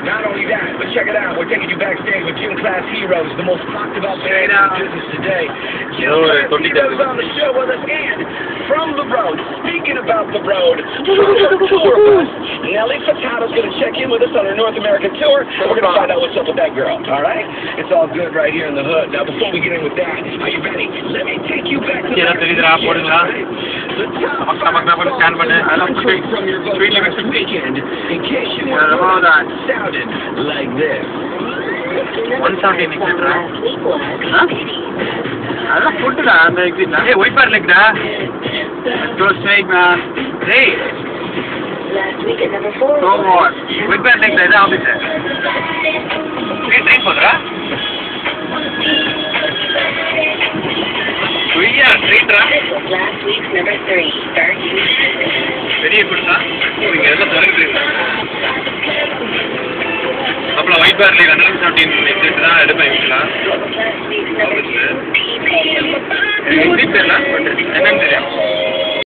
Not only that, but check it out. We're taking you backstage with Gym Class Heroes, the most talked about band in the business today. Gym Class Heroes on the show with us, and from the road. Speaking about the road, from the tour bus, Nelly Furtado's going to check in with us on her North American tour, and we're going to find out what's up with that girl, all right? It's all good right here in the hood. Now, before we get in with that, are you ready? Let me take you back to the top song from your vote last weekend, in case you were sounded like this. 170 exit ra adha food da and exit na hey wait for like da close strike man hey last week at number 4 so what wait for like da office hey train podra we are train ra last week's number 3 start very good na inga ella tharugirunga அப்பல white பார் like 117 exit தான் எடுப்பீங்களா office exit தெரியல but என்னன்னு தெரியும்